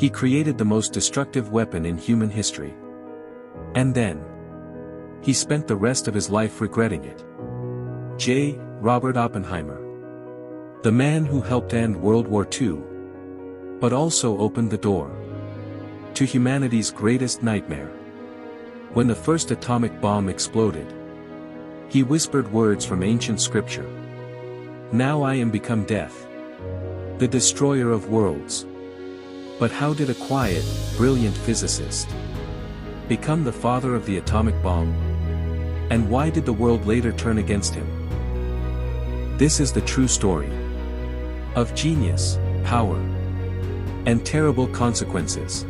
He created the most destructive weapon in human history. And then, he spent the rest of his life regretting it. J. Robert Oppenheimer. The man who helped end World War II, but also opened the door to humanity's greatest nightmare. When the first atomic bomb exploded, he whispered words from ancient scripture. "Now I am become death, the destroyer of worlds." But how did a quiet, brilliant physicist become the father of the atomic bomb? And why did the world later turn against him? This is the true story of genius, power, and terrible consequences.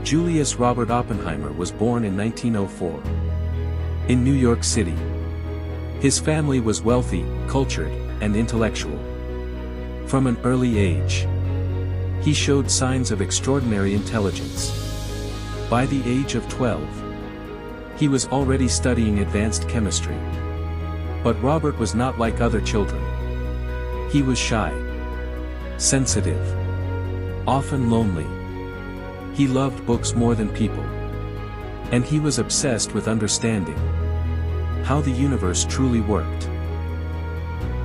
Julius Robert Oppenheimer was born in 1904 in New York City. His family was wealthy, cultured, and intellectual. From an early age, he showed signs of extraordinary intelligence. By the age of 12, he was already studying advanced chemistry. But Robert was not like other children. He was shy, sensitive, often lonely. He loved books more than people. And he was obsessed with understanding how the universe truly worked.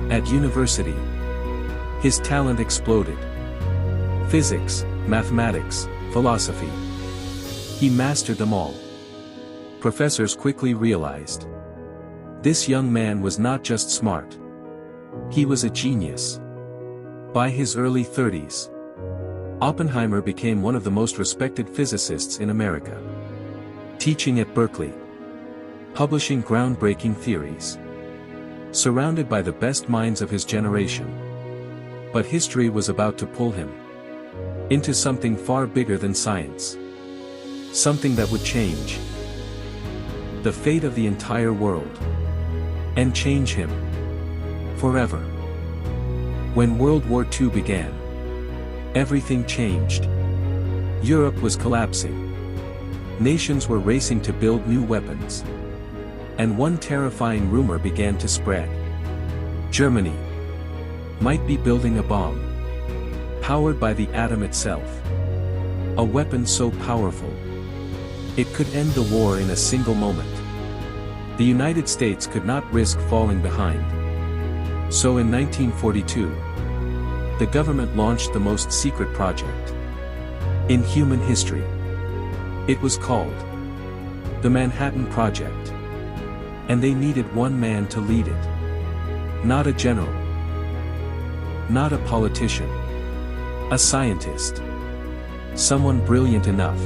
At university, his talent exploded. Physics, mathematics, philosophy. He mastered them all. Professors quickly realized this young man was not just smart. He was a genius. By his early 30s, Oppenheimer became one of the most respected physicists in America. Teaching at Berkeley, publishing groundbreaking theories, surrounded by the best minds of his generation. But history was about to pull him into something far bigger than science. Something that would change the fate of the entire world. And change him forever. When World War II began, everything changed. Europe was collapsing. Nations were racing to build new weapons. And one terrifying rumor began to spread. Germany might be building a bomb, powered by the atom itself. A weapon so powerful, it could end the war in a single moment. The United States could not risk falling behind. So in 1942, the government launched the most secret project in human history. It was called the Manhattan Project. And they needed one man to lead it. Not a general. Not a politician. A scientist. Someone brilliant enough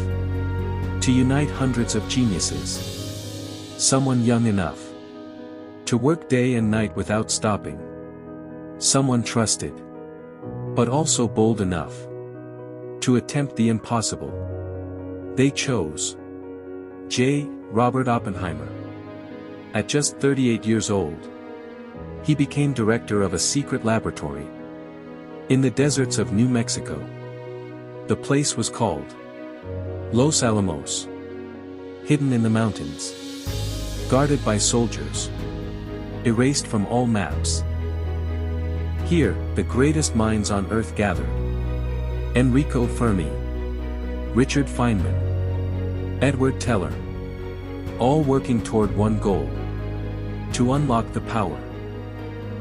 to unite hundreds of geniuses. Someone young enough to work day and night without stopping. Someone trusted, but also bold enough to attempt the impossible. They chose J. Robert Oppenheimer. At just 38 years old, he became director of a secret laboratory in the deserts of New Mexico. The place was called Los Alamos. Hidden in the mountains, guarded by soldiers, erased from all maps. Here, the greatest minds on Earth gathered. Enrico Fermi, Richard Feynman, Edward Teller, all working toward one goal: to unlock the power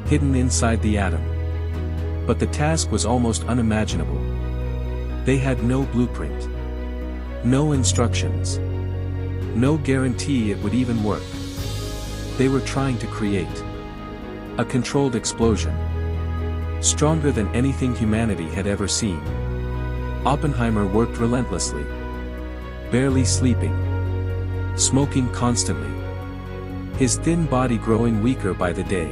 hidden inside the atom. But the task was almost unimaginable. They had no blueprint, no instructions, no guarantee it would even work. They were trying to create a controlled explosion, stronger than anything humanity had ever seen. Oppenheimer worked relentlessly, barely sleeping, smoking constantly, his thin body growing weaker by the day.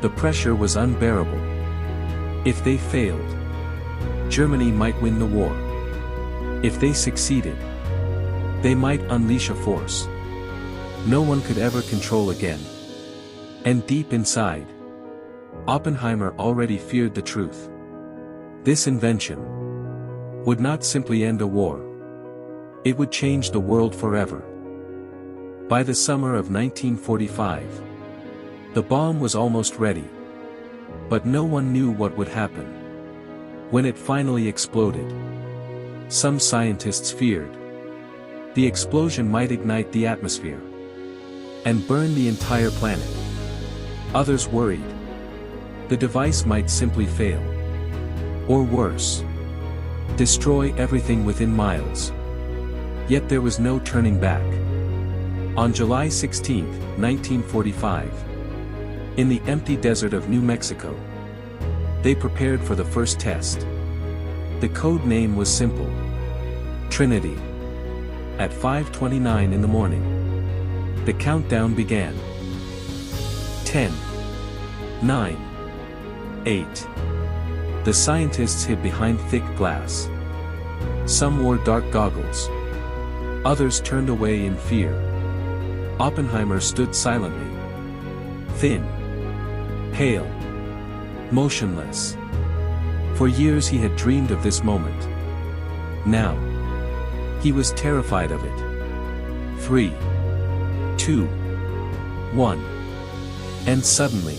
The pressure was unbearable. If they failed, Germany might win the war. If they succeeded, they might unleash a force no one could ever control again. And deep inside, Oppenheimer already feared the truth. This invention would not simply end a war. It would change the world forever. By the summer of 1945, the bomb was almost ready. But no one knew what would happen when it finally exploded. Some scientists feared the explosion might ignite the atmosphere and burn the entire planet. Others worried the device might simply fail, or worse, destroy everything within miles. Yet there was no turning back. On July 16, 1945, in the empty desert of New Mexico, they prepared for the first test. The code name was simple: Trinity. At 5:29 in the morning, the countdown began. 10, 9, 8. The scientists hid behind thick glass. Some wore dark goggles. Others turned away in fear. Oppenheimer stood silently. Thin. Pale. Motionless. For years he had dreamed of this moment. Now, he was terrified of it. 3, 2, 1. And suddenly,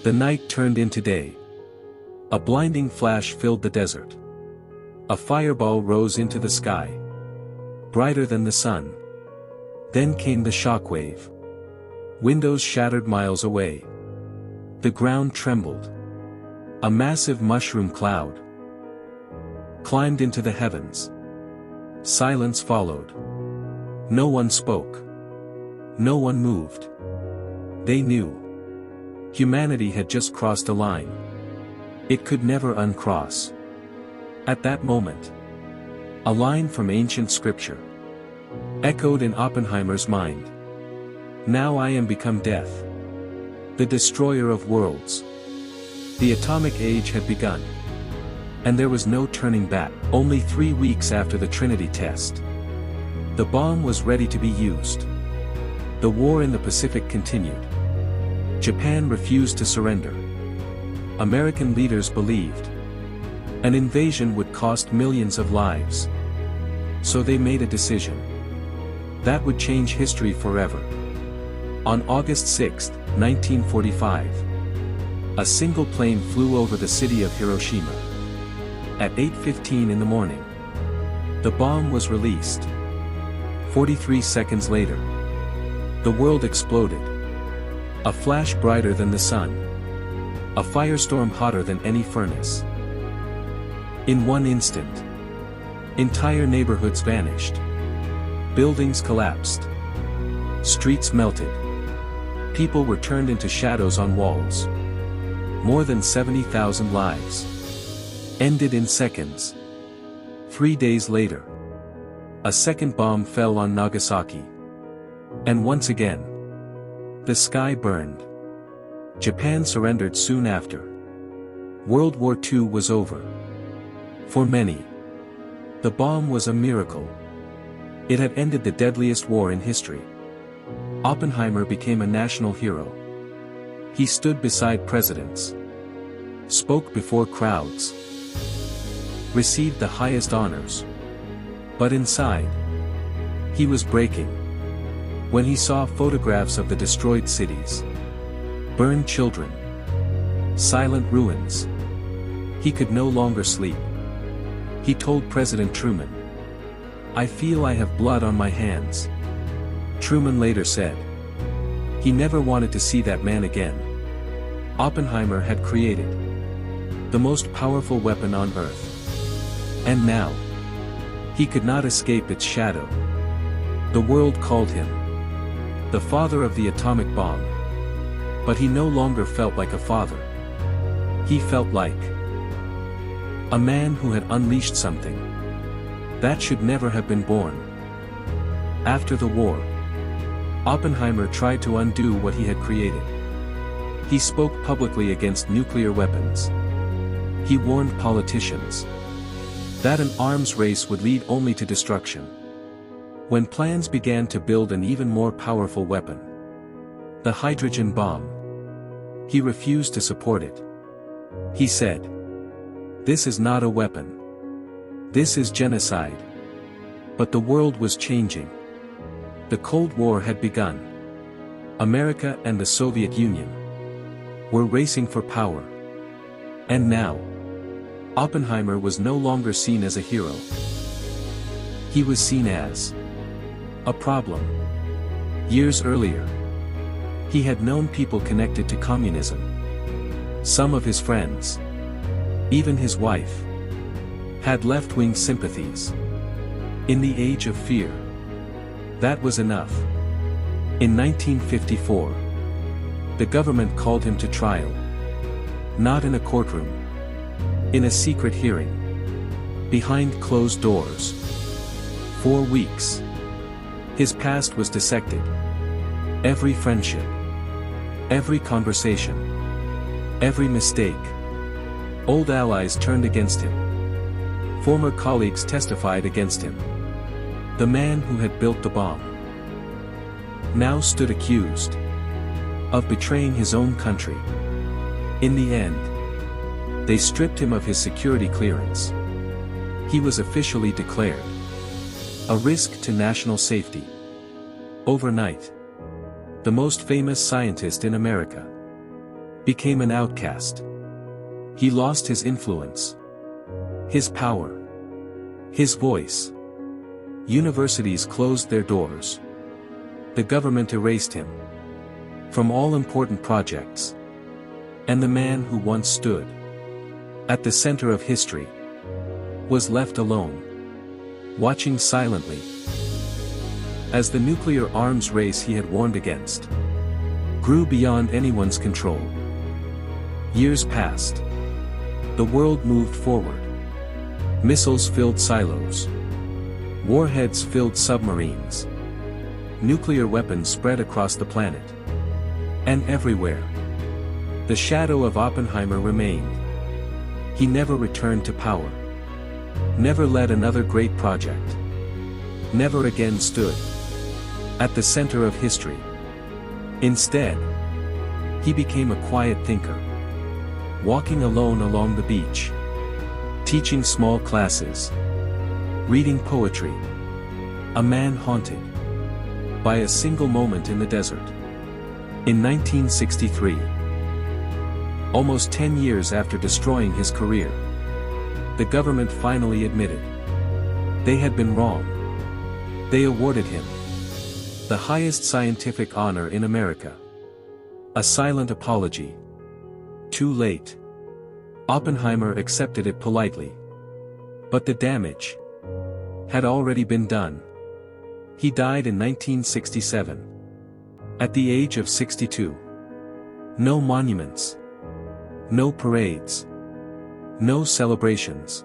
the night turned into day. A blinding flash filled the desert. A fireball rose into the sky, brighter than the sun. Then came the shockwave. Windows shattered miles away. The ground trembled. A massive mushroom cloud climbed into the heavens. Silence followed. No one spoke. No one moved. They knew humanity had just crossed a line it could never uncross. At that moment, a line from ancient scripture echoed in Oppenheimer's mind. Now I am become death, the destroyer of worlds. The atomic age had begun, and there was no turning back. Only 3 weeks after the Trinity test, the bomb was ready to be used. The war in the Pacific continued. Japan refused to surrender. American leaders believed an invasion would cost millions of lives. So they made a decision that would change history forever. On August 6, 1945, a single plane flew over the city of Hiroshima. At 8:15 in the morning, the bomb was released. 43 seconds later, the world exploded. A flash brighter than the sun. A firestorm hotter than any furnace. In one instant, entire neighborhoods vanished. Buildings collapsed. Streets melted. People were turned into shadows on walls. More than 70,000 lives ended in seconds. 3 days later, a second bomb fell on Nagasaki. And once again, the sky burned. Japan surrendered soon after. World War II was over. For many, the bomb was a miracle. It had ended the deadliest war in history. Oppenheimer became a national hero. He stood beside presidents, spoke before crowds, received the highest honors. But inside, he was breaking. When he saw photographs of the destroyed cities, burned children, silent ruins, he could no longer sleep. He told President Truman, "I feel I have blood on my hands." Truman later said he never wanted to see that man again. Oppenheimer had created the most powerful weapon on Earth. And now, he could not escape its shadow. The world called him the father of the atomic bomb. But he no longer felt like a father. He felt like a man who had unleashed something that should never have been born. After the war, Oppenheimer tried to undo what he had created. He spoke publicly against nuclear weapons. He warned politicians that an arms race would lead only to destruction. When plans began to build an even more powerful weapon, the hydrogen bomb, he refused to support it. He said, "This is not a weapon. This is genocide." But the world was changing. The Cold War had begun. America and the Soviet Union were racing for power. And now, Oppenheimer was no longer seen as a hero. He was seen as a problem. Years earlier, he had known people connected to communism. Some of his friends, even his wife, had left-wing sympathies. In the age of fear, that was enough. In 1954, the government called him to trial. Not in a courtroom. In a secret hearing. Behind closed doors. 4 weeks. His past was dissected. Every friendship. Every conversation. Every mistake. Old allies turned against him. Former colleagues testified against him. The man who had built the bomb now stood accused of betraying his own country. In the end, they stripped him of his security clearance. He was officially declared a risk to national safety. Overnight, the most famous scientist in America became an outcast. He lost his influence, his power, his voice. Universities closed their doors. The government erased him from all important projects. And the man who once stood at the center of history was left alone, watching silently as the nuclear arms race he had warned against grew beyond anyone's control. Years passed. The world moved forward. Missiles filled silos. Warheads filled submarines. Nuclear weapons spread across the planet. And everywhere, the shadow of Oppenheimer remained. He never returned to power. Never led another great project. Never again stood at the center of history. Instead, he became a quiet thinker, walking alone along the beach, teaching small classes, reading poetry, a man haunted by a single moment in the desert. In 1963, almost 10 years after destroying his career, the government finally admitted they had been wrong. They awarded him the highest scientific honor in America. A silent apology. Too late. Oppenheimer accepted it politely. But the damage had already been done. He died in 1967. At the age of 62. No monuments. No parades. No celebrations.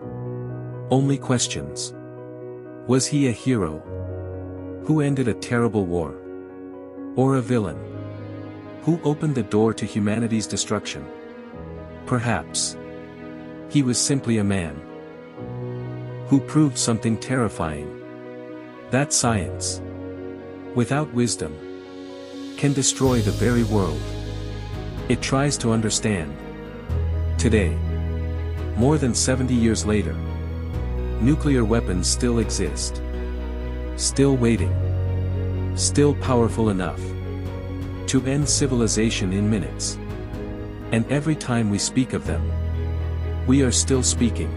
Only questions. Was he a hero who ended a terrible war? Or a villain who opened the door to humanity's destruction? Perhaps he was simply a man who proved something terrifying. That science, without wisdom, can destroy the very world it tries to understand. Today, more than 70 years later, nuclear weapons still exist. Still waiting. Still powerful enough to end civilization in minutes. And every time we speak of them, we are still speaking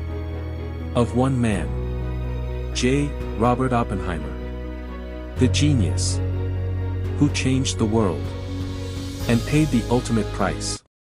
of one man. J. Robert Oppenheimer. The genius who changed the world and paid the ultimate price.